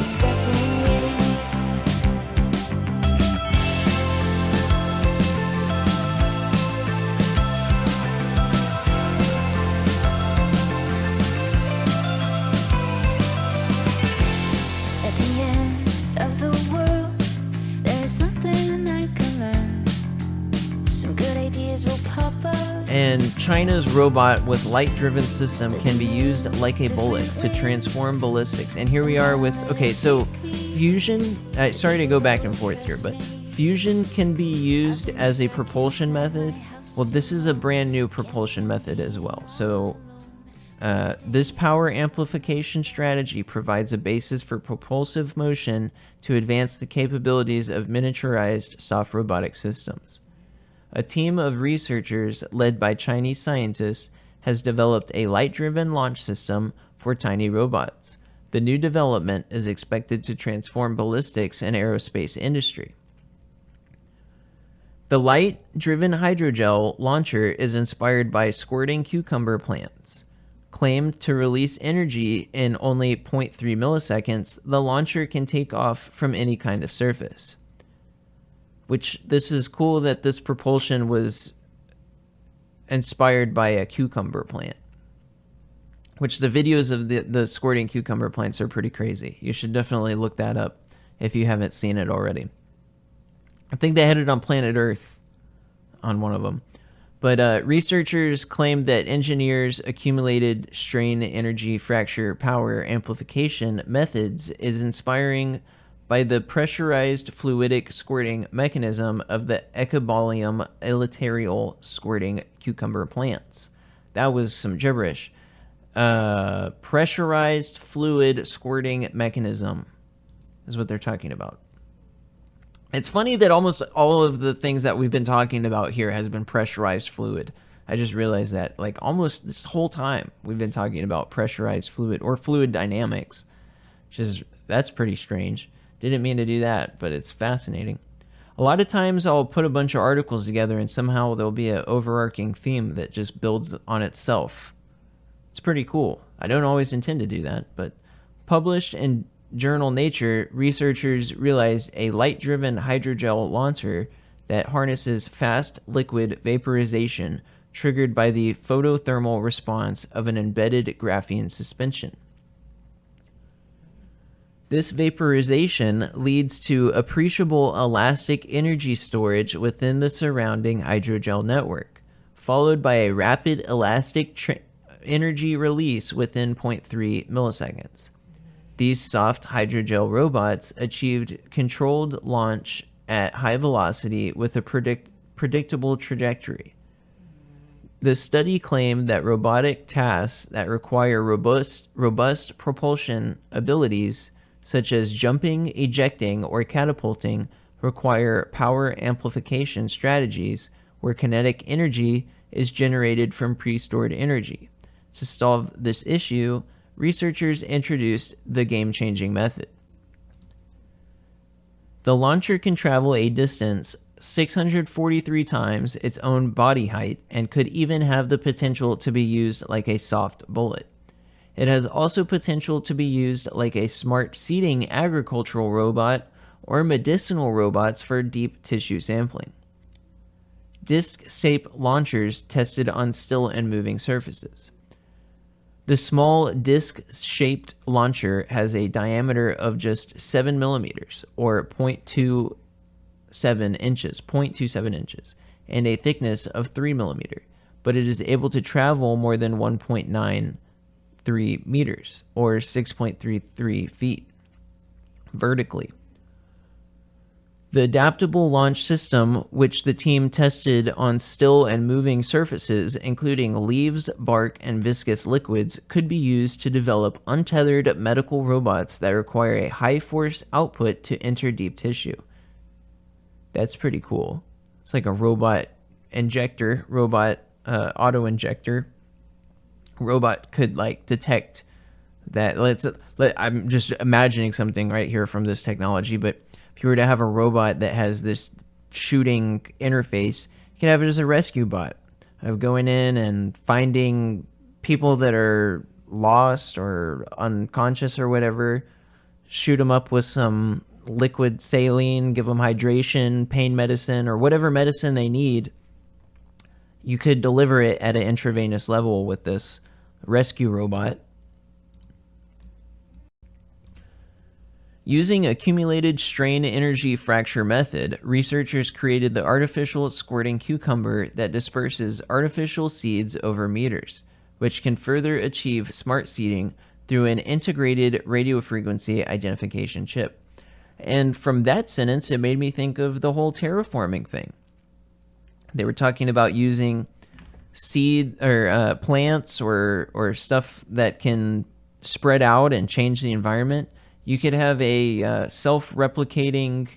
stepping in. At the end of the world, there's something I can learn. Some good ideas will pop up. And China's robot with light-driven system can be used like a bullet to transform ballistics. And here we are with, okay, so fusion, sorry to go back and forth here, but fusion can be used as a propulsion method. Well, this is a brand new propulsion method as well. So this power amplification strategy provides a basis for propulsive motion to advance the capabilities of miniaturized soft robotic systems. A team of researchers led by Chinese scientists has developed a light-driven launch system for tiny robots. The new development is expected to transform ballistics and aerospace industry. The light-driven hydrogel launcher is inspired by squirting cucumber plants. Claimed to release energy in only 0.3 milliseconds, the launcher can take off from any kind of surface. Which, this is cool that this propulsion was inspired by a cucumber plant. Which the videos of the squirting cucumber plants are pretty crazy. You should definitely look that up if you haven't seen it already. I think they had it on Planet Earth on one of them. But researchers claimed that engineers' accumulated strain energy fracture power amplification methods is inspiring by the pressurized fluidic squirting mechanism of the Ecobolium elaterial squirting cucumber plants. That was some gibberish. Pressurized fluid squirting mechanism is what they're talking about. It's funny that almost all of the things that we've been talking about here has been pressurized fluid. I just realized that, like, almost this whole time we've been talking about pressurized fluid or fluid dynamics. That's pretty strange. Didn't mean to do that, but it's fascinating. A lot of times I'll put a bunch of articles together and somehow there'll be an overarching theme that just builds on itself. It's pretty cool. I don't always intend to do that, but published in journal Nature, researchers realized a light-driven hydrogel launcher that harnesses fast liquid vaporization triggered by the photothermal response of an embedded graphene suspension. This vaporization leads to appreciable elastic energy storage within the surrounding hydrogel network, followed by a rapid elastic energy release within 0.3 milliseconds. These soft hydrogel robots achieved controlled launch at high velocity with a predictable trajectory. The study claimed that robotic tasks that require robust propulsion abilities, such as jumping, ejecting, or catapulting, require power amplification strategies where kinetic energy is generated from pre-stored energy. To solve this issue, researchers introduced the game-changing method. The launcher can travel a distance 643 times its own body height and could even have the potential to be used like a soft bullet. It has also potential to be used like a smart seeding agricultural robot or medicinal robots for deep tissue sampling. Disc-shaped launchers tested on still and moving surfaces. The small disc-shaped launcher has a diameter of just 7 millimeters, or 0.27 inches, and a thickness of 3 millimeters, but it is able to travel more than 1.93 meters, or 6.33 feet, vertically. The adaptable launch system, which the team tested on still and moving surfaces, including leaves, bark, and viscous liquids, could be used to develop untethered medical robots that require a high force output to enter deep tissue. That's pretty cool. It's like a robot injector, auto injector. Robot could like detect that. I'm just imagining something right here from this technology, but if you were to have a robot that has this shooting interface, you can have it as a rescue bot of going in and finding people that are lost or unconscious or whatever, shoot them up with some liquid saline, give them hydration, pain medicine, or whatever medicine they need. You could deliver it at an intravenous level with this rescue robot. Using accumulated strain energy fracture method, researchers created the artificial squirting cucumber that disperses artificial seeds over meters, which can further achieve smart seeding through an integrated radio frequency identification chip. And from that sentence, it made me think of the whole terraforming thing. They were talking about using seed or plants or stuff that can spread out and change the environment. You could have a self-replicating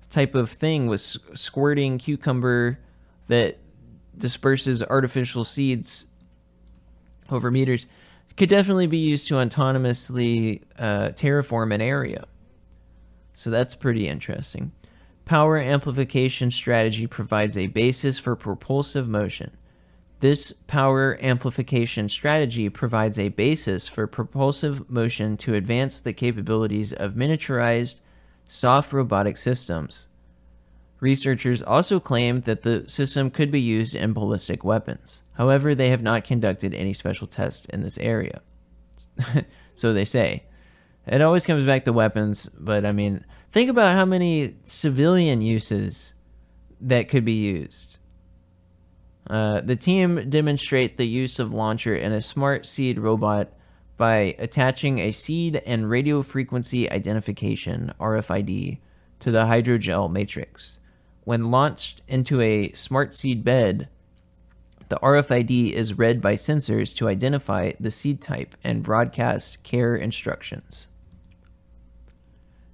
type of thing with squirting cucumber that disperses artificial seeds over meters. It could definitely be used to autonomously terraform an area. So that's pretty interesting. Power amplification strategy provides a basis for propulsive motion. This power amplification strategy provides a basis for propulsive motion to advance the capabilities of miniaturized, soft robotic systems. Researchers also claim that the system could be used in ballistic weapons. However, they have not conducted any special tests in this area. So they say. It always comes back to weapons, but I mean, think about how many civilian uses that could be used. The team demonstrate the use of launcher in a smart seed robot by attaching a seed and radio frequency identification RFID to the hydrogel matrix. When launched into a smart seed bed, the RFID is read by sensors to identify the seed type and broadcast care instructions.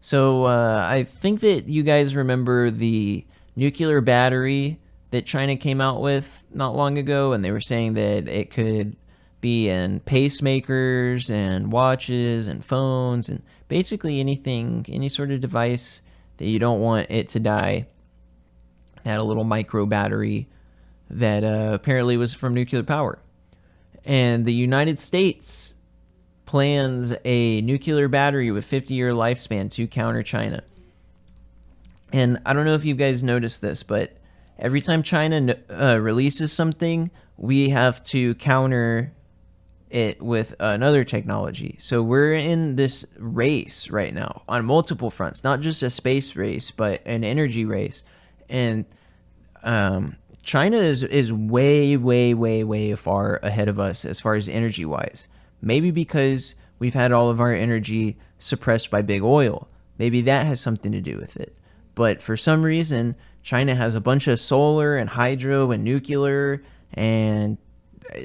So I think that you guys remember the nuclear battery that China came out with not long ago, and they were saying that it could be in pacemakers and watches and phones and basically anything, any sort of device that you don't want it to die. It had a little micro battery that apparently was from nuclear power. And the United States plans a nuclear battery with 50-year lifespan to counter China. And I don't know if you guys noticed this, but every time China releases something, we have to counter it with another technology. So we're in this race right now on multiple fronts, not just a space race, but an energy race. And China is way, way, way, way far ahead of us as far as energy-wise. Maybe because we've had all of our energy suppressed by big oil. Maybe that has something to do with it. But for some reason, China has a bunch of solar and hydro and nuclear and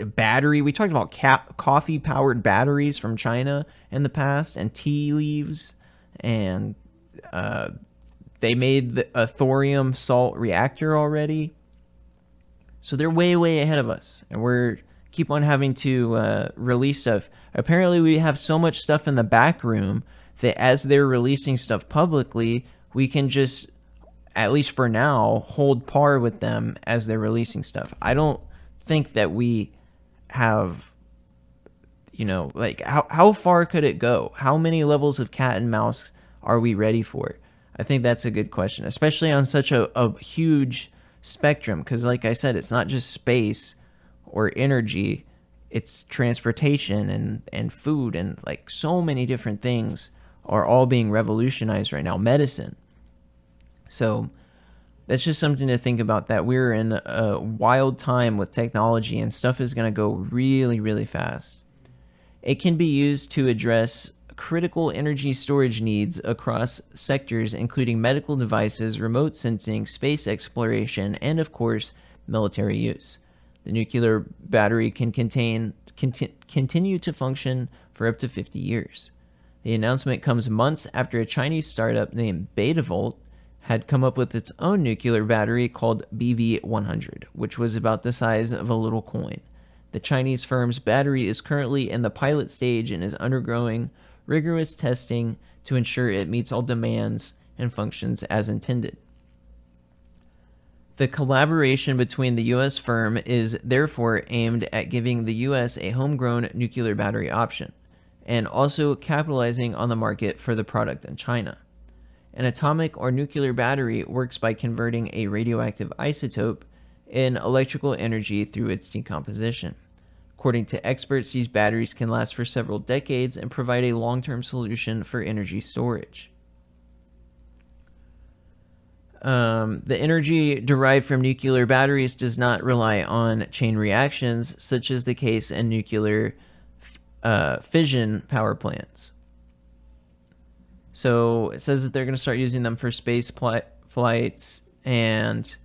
battery. We talked about coffee-powered batteries from China in the past and tea leaves. And they made a thorium salt reactor already. So they're way, way ahead of us. And we're keep on having to release stuff. Apparently, we have so much stuff in the back room that as they're releasing stuff publicly, we can just, at least for now, hold par with them as they're releasing stuff. I don't think that we have, like, how far could it go? How many levels of cat and mouse are we ready for? I think that's a good question, especially on such a huge spectrum, because like I said, it's not just space or energy, it's transportation and food, and like so many different things are all being revolutionized right now. Medicine. So that's just something to think about, that we're in a wild time with technology and stuff is going to go really, really fast. It can be used to address critical energy storage needs across sectors, including medical devices, remote sensing, space exploration, and of course, military use. The nuclear battery can continue to function for up to 50 years. The announcement comes months after a Chinese startup named Betavolt had come up with its own nuclear battery called BV100, which was about the size of a little coin. The Chinese firm's battery is currently in the pilot stage and is undergoing rigorous testing to ensure it meets all demands and functions as intended. The collaboration between the U.S. firm is therefore aimed at giving the U.S. a homegrown nuclear battery option. and also capitalizing on the market for the product in China. An atomic or nuclear battery works by converting a radioactive isotope in electrical energy through its decomposition. According to experts, these batteries can last for several decades and provide a long-term solution for energy storage. The energy derived from nuclear batteries does not rely on chain reactions, such as the case in nuclear fission power plants. So it says that they're going to start using them for space flights, and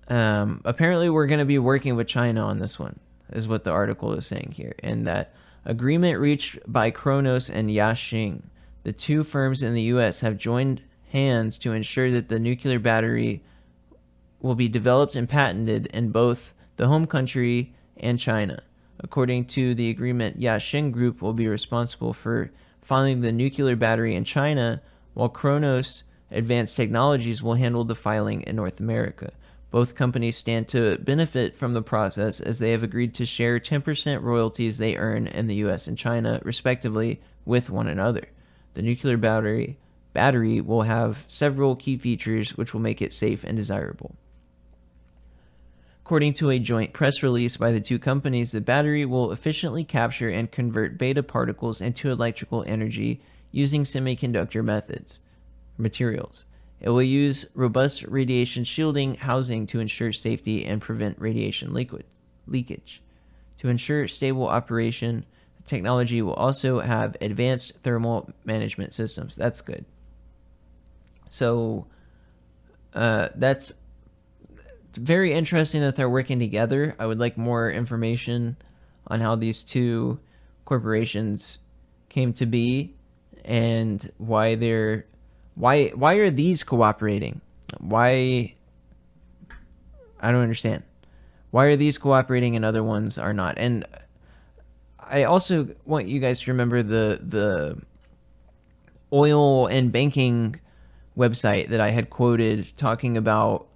apparently we're going to be working with China on this one, is what the article is saying here. And that agreement reached by Kronos and Yashing, the two firms in the U.S., have joined hands to ensure that the nuclear battery will be developed and patented in both the home country and China. According to the agreement, Yashing Group will be responsible for filing the nuclear battery in China, while Kronos Advanced Technologies will handle the filing in North America. Both companies stand to benefit from the process, as they have agreed to share 10% royalties they earn in the US and China, respectively, with one another. The nuclear battery will have several key features which will make it safe and desirable. According to a joint press release by the two companies, the battery will efficiently capture and convert beta particles into electrical energy using semiconductor materials. It will use robust radiation shielding housing to ensure safety and prevent radiation leakage. To ensure stable operation, the technology will also have advanced thermal management systems. That's good. So that's very interesting that they're working together. I would like more information on how these two corporations came to be and why are these cooperating? Why? I don't understand. Why are these cooperating and other ones are not? And I also want you guys to remember the oil and banking website that I had quoted talking about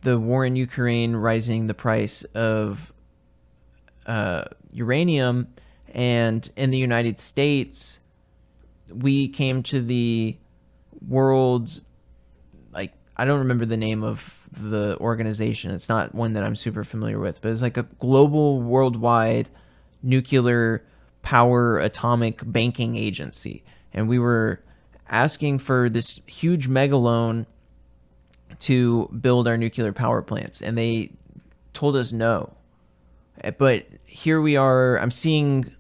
the war in Ukraine rising the price of uranium, and in the United States, we came to the world's, like, I don't remember the name of the organization. It's not one that I'm super familiar with, but it's like a global, worldwide nuclear power atomic banking agency. And we were asking for this huge mega loan to build our nuclear power plants, and they told us no. But here we are. I'm seeing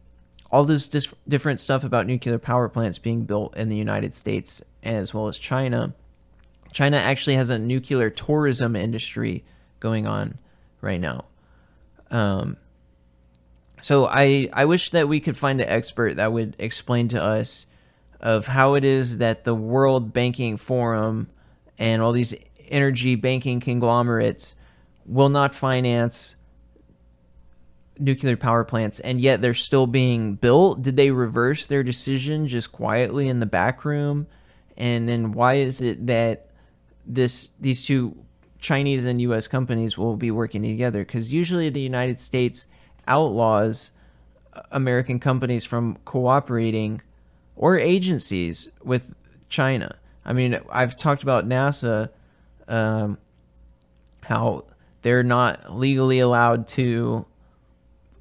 all this different stuff about nuclear power plants being built in the United States as well as China. China actually has a nuclear tourism industry going on right now. So I wish that we could find an expert that would explain to us of how it is that the World Banking Forum and all these energy banking conglomerates will not finance nuclear power plants, and yet they're still being built. Did they reverse their decision just quietly in the back room? And then why is it that these two Chinese and U.S. companies will be working together? Because usually the United States outlaws American companies from cooperating or agencies with China. I mean, I've talked about NASA, how they're not legally allowed to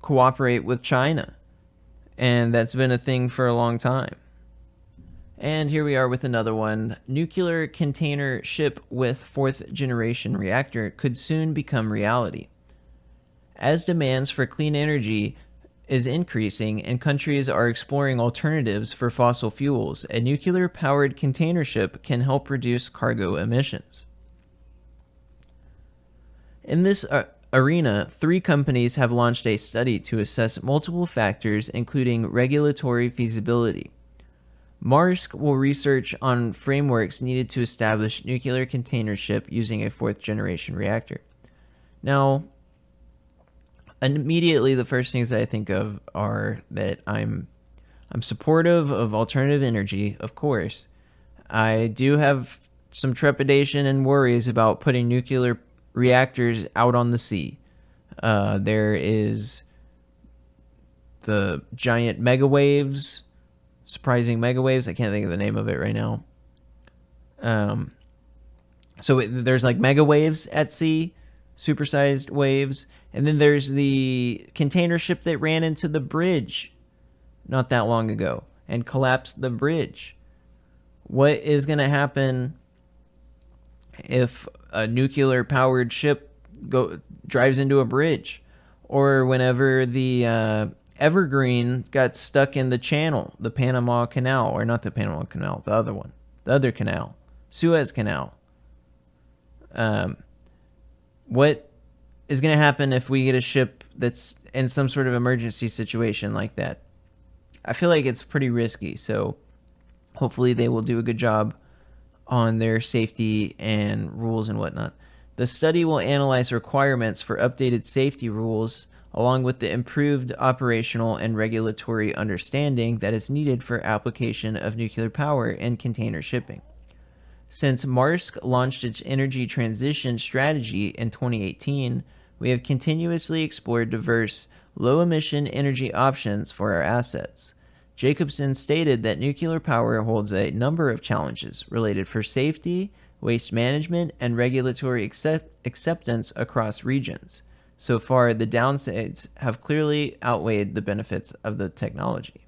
cooperate with China, and that's been a thing for a long time. And here we are with another one. Nuclear container ship with fourth generation reactor could soon become reality. As demands for clean energy is increasing and countries are exploring alternatives for fossil fuels, a nuclear powered container ship can help reduce cargo emissions. In this arena, 3 companies have launched a study to assess multiple factors, including regulatory feasibility. Maersk will research on frameworks needed to establish nuclear container ship using a fourth-generation reactor. Now, immediately the first things that I think of are that I'm supportive of alternative energy, of course. I do have some trepidation and worries about putting nuclear reactors out on the sea. There is the giant mega waves surprising megawaves. I can't think of the name of it right now. There's like megawaves at sea, supersized waves, and then there's the container ship that ran into the bridge not that long ago and collapsed the bridge. What is going to happen if a nuclear powered ship drives into a bridge, or whenever the Evergreen got stuck in the channel, the Panama Canal, or not the Panama Canal, the other one, the other canal, Suez Canal. What is going to happen if we get a ship that's in some sort of emergency situation like that? I feel like it's pretty risky, so hopefully they will do a good job on their safety and rules and whatnot. The study will analyze requirements for updated safety rules along with the improved operational and regulatory understanding that is needed for application of nuclear power in container shipping. Since Maersk launched its energy transition strategy in 2018, we have continuously explored diverse, low-emission energy options for our assets. Jacobson stated that nuclear power holds a number of challenges related for safety, waste management, and regulatory acceptance across regions. So far, the downsides have clearly outweighed the benefits of the technology.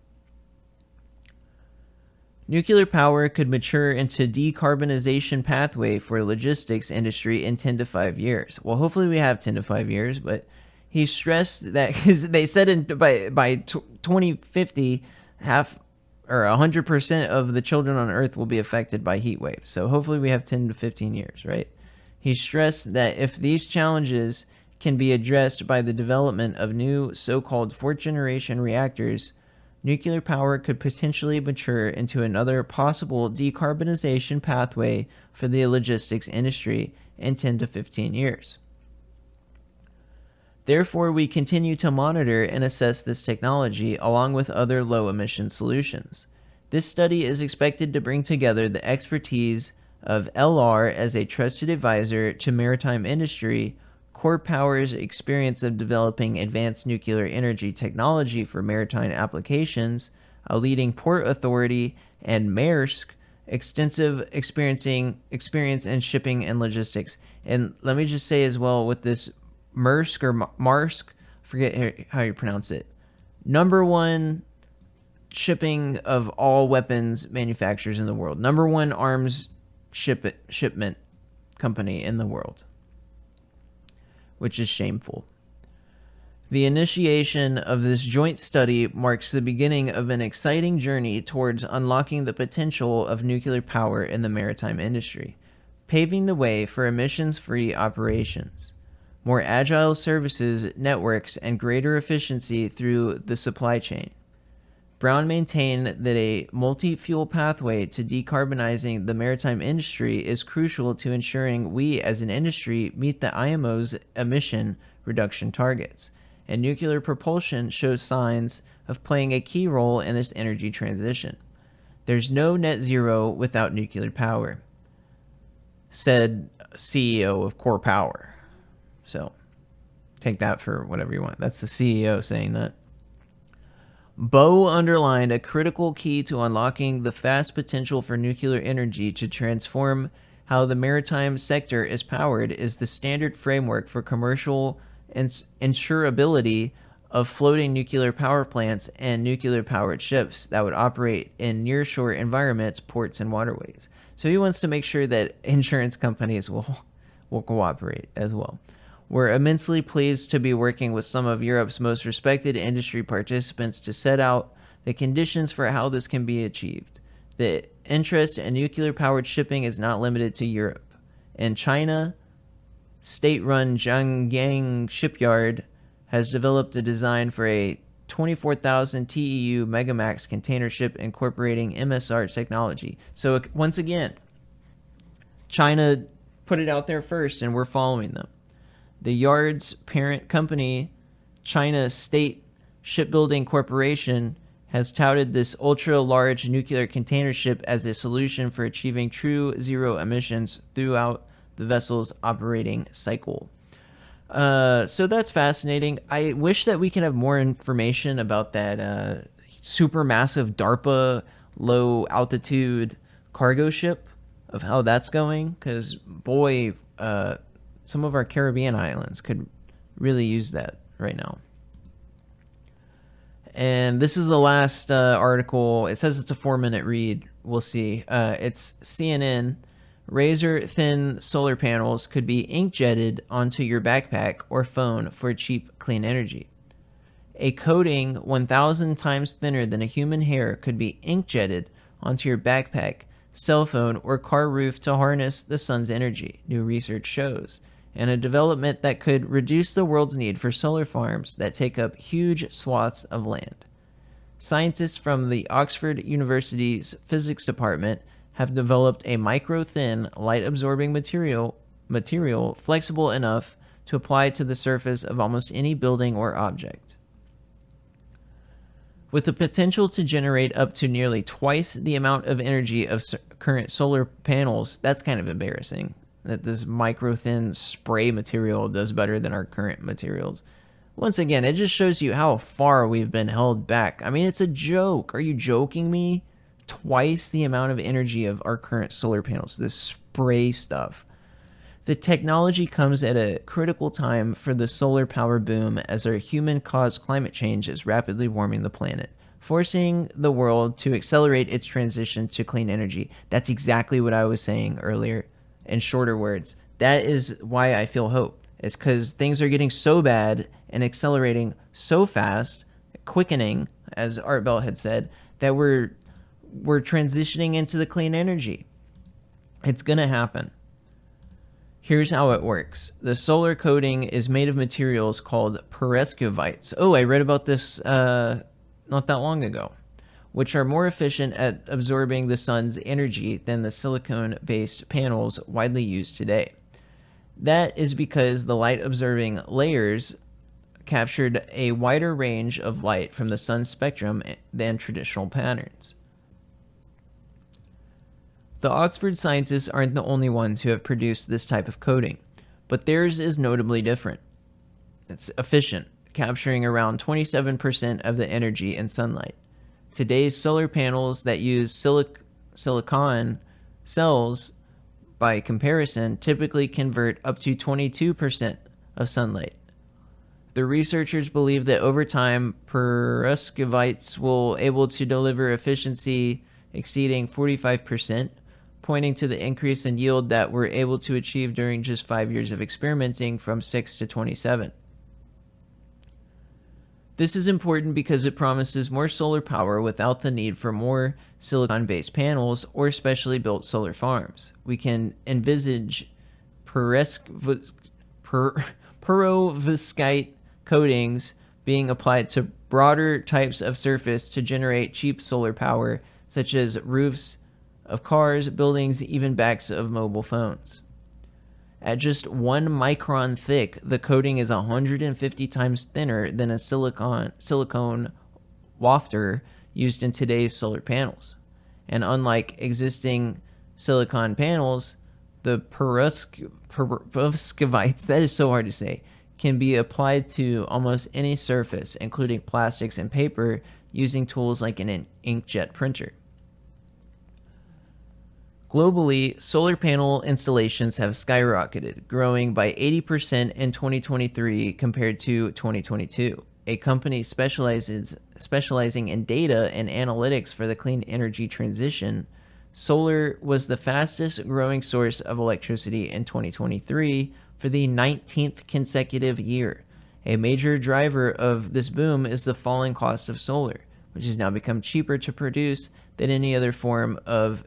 Nuclear power could mature into decarbonization pathway for logistics industry in 10 to 5 years. Well, hopefully we have 10 to 5 years, but he stressed that they said by 2050, 100% of the children on Earth will be affected by heat waves. So hopefully we have 10 to 15 years, right? He stressed that if these challenges can be addressed by the development of new so-called fourth-generation reactors, nuclear power could potentially mature into another possible decarbonization pathway for the logistics industry in 10 to 15 years. Therefore, we continue to monitor and assess this technology along with other low-emission solutions. This study is expected to bring together the expertise of LR as a trusted advisor to maritime industry, Core Power's experience of developing advanced nuclear energy technology for maritime applications, a leading port authority, and Maersk extensive experience in shipping and logistics. And let me just say as well with this Maersk or Marsk, forget how you pronounce it, number one shipping of all weapons manufacturers in the world, number one arms shipment company in the world, which is shameful. The initiation of this joint study marks the beginning of an exciting journey towards unlocking the potential of nuclear power in the maritime industry, paving the way for emissions-free operations, more agile services, networks, and greater efficiency through the supply chain. Brown maintained that a multi-fuel pathway to decarbonizing the maritime industry is crucial to ensuring we as an industry meet the IMO's emission reduction targets, and nuclear propulsion shows signs of playing a key role in this energy transition. There's no net zero without nuclear power, said CEO of Core Power. So, take that for whatever you want. That's the CEO saying that. Bowe underlined a critical key to unlocking the vast potential for nuclear energy to transform how the maritime sector is powered is the standard framework for commercial insurability of floating nuclear power plants and nuclear-powered ships that would operate in nearshore environments, ports, and waterways. So he wants to make sure that insurance companies will cooperate as well. We're immensely pleased to be working with some of Europe's most respected industry participants to set out the conditions for how this can be achieved. The interest in nuclear-powered shipping is not limited to Europe. In China, state-run Zhangyang Shipyard has developed a design for a 24,000 TEU Megamax container ship incorporating MSR technology. So once again, China put it out there first, and we're following them. The yard's parent company, China State Shipbuilding Corporation, has touted this ultra-large nuclear container ship as a solution for achieving true zero emissions throughout the vessel's operating cycle. So that's fascinating. I wish that we could have more information about that super massive DARPA low altitude cargo ship of how that's going, because boy, some of our Caribbean islands could really use that right now. And this is the last article. It says it's a 4-minute read. We'll see. It's CNN. Razor thin solar panels could be ink jetted onto your backpack or phone for cheap, clean energy. A coating 1,000 times thinner than a human hair could be ink jetted onto your backpack, cell phone, or car roof to harness the sun's energy, new research shows, and a development that could reduce the world's need for solar farms that take up huge swaths of land. Scientists from the Oxford University's physics department have developed a micro-thin, light-absorbing material flexible enough to apply to the surface of almost any building or object. With the potential to generate up to nearly twice the amount of energy of current solar panels, that's kind of embarrassing that this micro-thin spray material does better than our current materials. Once again, it just shows you how far we've been held back. I mean, it's a joke. Are you joking me? Twice the amount of energy of our current solar panels, this spray stuff. The technology comes at a critical time for the solar power boom as our human-caused climate change is rapidly warming the planet, forcing the world to accelerate its transition to clean energy. That's exactly what I was saying earlier in shorter words. That is why I feel hope. It's because things are getting so bad and accelerating so fast, quickening, as Art Bell had said, that we're transitioning into the clean energy. It's going to happen. Here's how it works. The solar coating is made of materials called perovskites. Oh, I read about this not that long ago, which are more efficient at absorbing the sun's energy than the silicone-based panels widely used today. That is because the light-absorbing layers captured a wider range of light from the sun's spectrum than traditional patterns. The Oxford scientists aren't the only ones who have produced this type of coating, but theirs is notably different. It's efficient, capturing around 27% of the energy in sunlight. Today's solar panels that use silicon cells, by comparison, typically convert up to 22% of sunlight. The researchers believe that over time, perovskites will be able to deliver efficiency exceeding 45%, pointing to the increase in yield that we're able to achieve during just 5 years of experimenting from 6 to 27. This is important because it promises more solar power without the need for more silicon-based panels or specially built solar farms. We can envisage perovskite coatings being applied to broader types of surface to generate cheap solar power, such as roofs of cars, buildings, even backs of mobile phones. At just 1 micron thick, the coating is 150 times thinner than a silicone wafter used in today's solar panels. And unlike existing silicon panels, the perovskites, that is so hard to say, can be applied to almost any surface, including plastics and paper, using tools like an inkjet printer. Globally, solar panel installations have skyrocketed, growing by 80% in 2023 compared to 2022. A company specializing in data and analytics for the clean energy transition, solar was the fastest growing source of electricity in 2023 for the 19th consecutive year. A major driver of this boom is the falling cost of solar, which has now become cheaper to produce than any other form of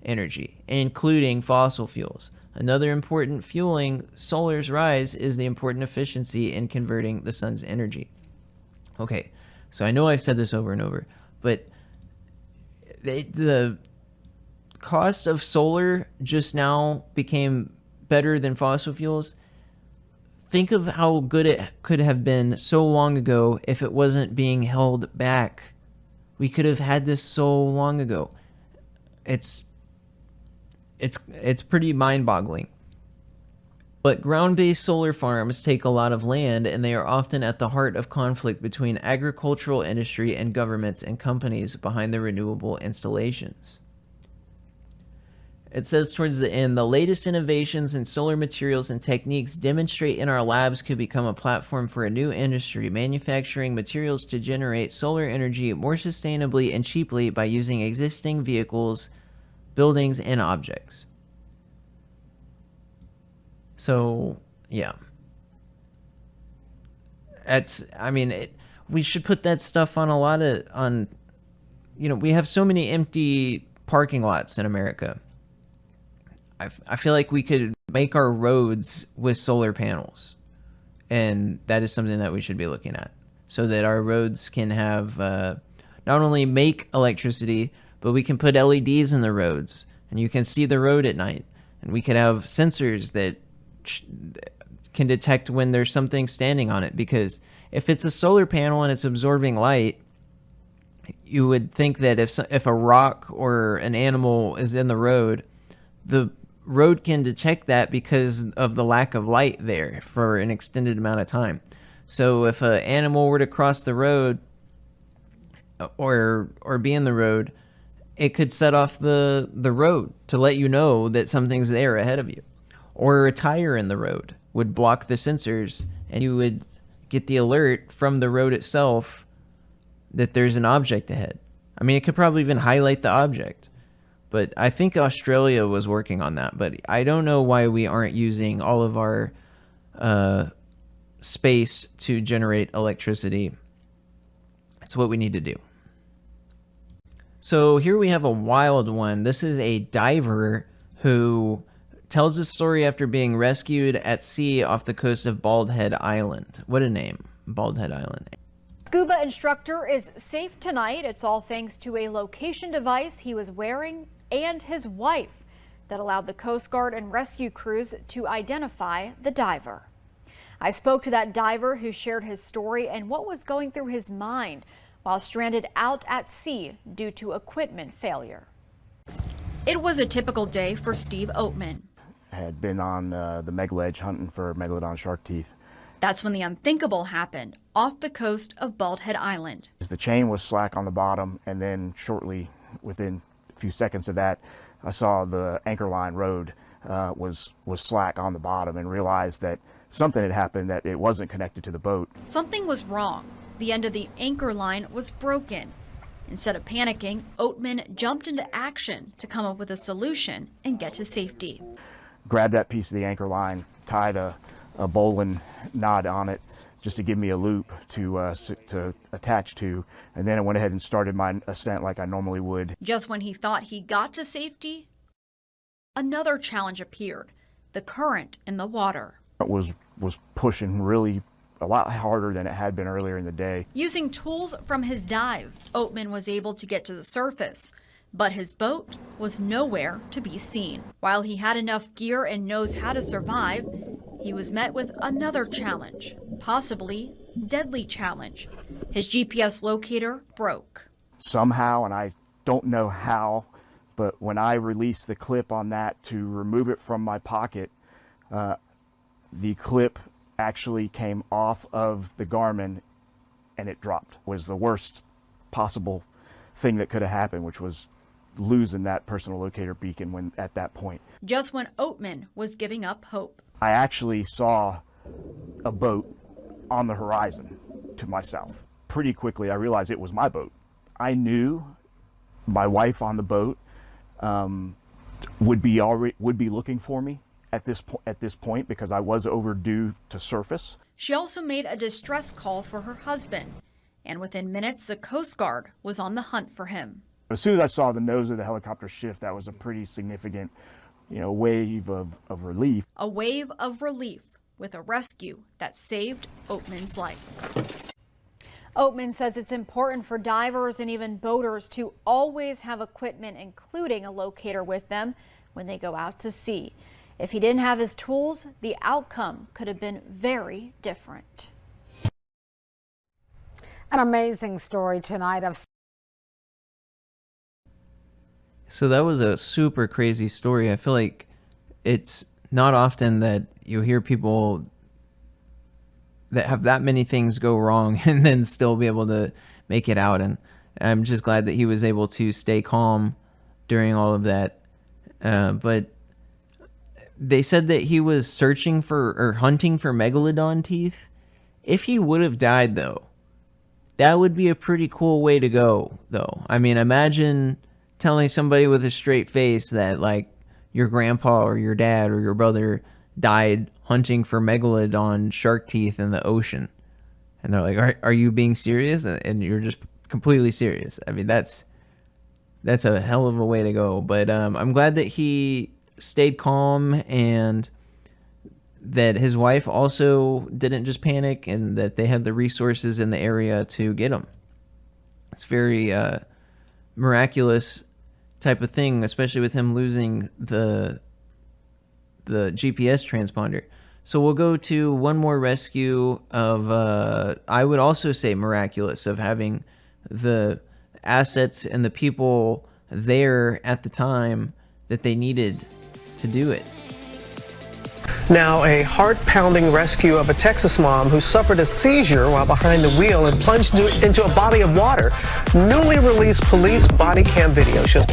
energy, including fossil fuels. Another important fueling solar's rise is the important efficiency in converting the sun's energy. Okay, so I know I've said this over and over, but the cost of solar just now became better than fossil fuels. Think of how good it could have been so long ago if it wasn't being held back. We could have had this so long ago. It's pretty mind-boggling. But ground-based solar farms take a lot of land, and they are often at the heart of conflict between agricultural industry and governments and companies behind the renewable installations. It says towards the end, the latest innovations in solar materials and techniques demonstrate in our labs could become a platform for a new industry, manufacturing materials to generate solar energy more sustainably and cheaply by using existing vehicles, buildings, and objects. So, yeah. We should put that stuff on we have so many empty parking lots in America. I feel like we could make our roads with solar panels, and that is something that we should be looking at, so that our roads can have not only make electricity, but we can put LEDs in the roads, and you can see the road at night, and we could have sensors that can detect when there's something standing on it, because if it's a solar panel and it's absorbing light, you would think that if a rock or an animal is in the road can detect that because of the lack of light there for an extended amount of time. So if an animal were to cross the road or be in the road, it could set off the road to let you know that something's there ahead of you. Or a tire in the road would block the sensors, and you would get the alert from the road itself that there's an object ahead. I mean, it could probably even highlight the object. But I think Australia was working on that. But I don't know why we aren't using all of our space to generate electricity. That's what we need to do. So here we have a wild one. This is a diver who tells his story after being rescued at sea off the coast of Bald Head Island. What a name, Bald Head Island. Scuba instructor is safe tonight. It's all thanks to a location device he was wearing and his wife that allowed the Coast Guard and rescue crews to identify the diver. I spoke to that diver who shared his story and what was going through his mind while stranded out at sea due to equipment failure. It was a typical day for Steve Oatman. I had been on the Meg Ledge hunting for megalodon shark teeth. That's when the unthinkable happened off the coast of Bald Head Island. The chain was slack on the bottom, and then shortly, within a few seconds of that, I saw the anchor line rode was slack on the bottom, and realized that something had happened, that it wasn't connected to the boat. Something was wrong. The end of the anchor line was broken. Instead of panicking, Oatman jumped into action to come up with a solution and get to safety. Grabbed that piece of the anchor line, tied a bowline knot on it just to give me a loop to attach to, and then I went ahead and started my ascent like I normally would. Just when he thought he got to safety, another challenge appeared: the current in the water. It was pushing really a lot harder than it had been earlier in the day. Using tools from his dive, Oatman was able to get to the surface, but his boat was nowhere to be seen. While he had enough gear and knows how to survive, he was met with another challenge, possibly deadly challenge. His GPS locator broke. Somehow, and I don't know how, but when I released the clip on that to remove it from my pocket, the clip actually came off of the Garmin and it dropped. It was the worst possible thing that could have happened, which was losing that personal locator beacon at that point. Just when Oatman was giving up hope. I actually saw a boat on the horizon to my south. Pretty quickly, I realized it was my boat. I knew my wife on the boat would be looking for me at this point because I was overdue to surface. She also made a distress call for her husband, and within minutes, the Coast Guard was on the hunt for him. As soon as I saw the nose of the helicopter shift, that was a pretty significant, wave of relief. A wave of relief with a rescue that saved Oatman's life. Oatman says it's important for divers and even boaters to always have equipment, including a locator, with them when they go out to sea. If he didn't have his tools, the outcome could have been very different. An amazing story tonight of. So that was a super crazy story. I feel like it's not often that you hear people that have that many things go wrong and then still be able to make it out. And I'm just glad that he was able to stay calm during all of that. But they said that he was searching for or hunting for megalodon teeth. If he would have died, though, that would be a pretty cool way to go, though. I mean, imagine telling somebody with a straight face that, like, your grandpa or your dad or your brother died hunting for megalodon shark teeth in the ocean. And they're like, are you being serious? And you're just completely serious. I mean, that's a hell of a way to go. But I'm glad that he stayed calm and that his wife also didn't just panic and that they had the resources in the area to get him. It's very miraculous type of thing, especially with him losing the GPS transponder. So we'll go to one more rescue of, I would also say miraculous, of having the assets and the people there at the time that they needed to do it. Now, a heart-pounding rescue of a Texas mom who suffered a seizure while behind the wheel and plunged into a body of water. Newly released police body cam video shows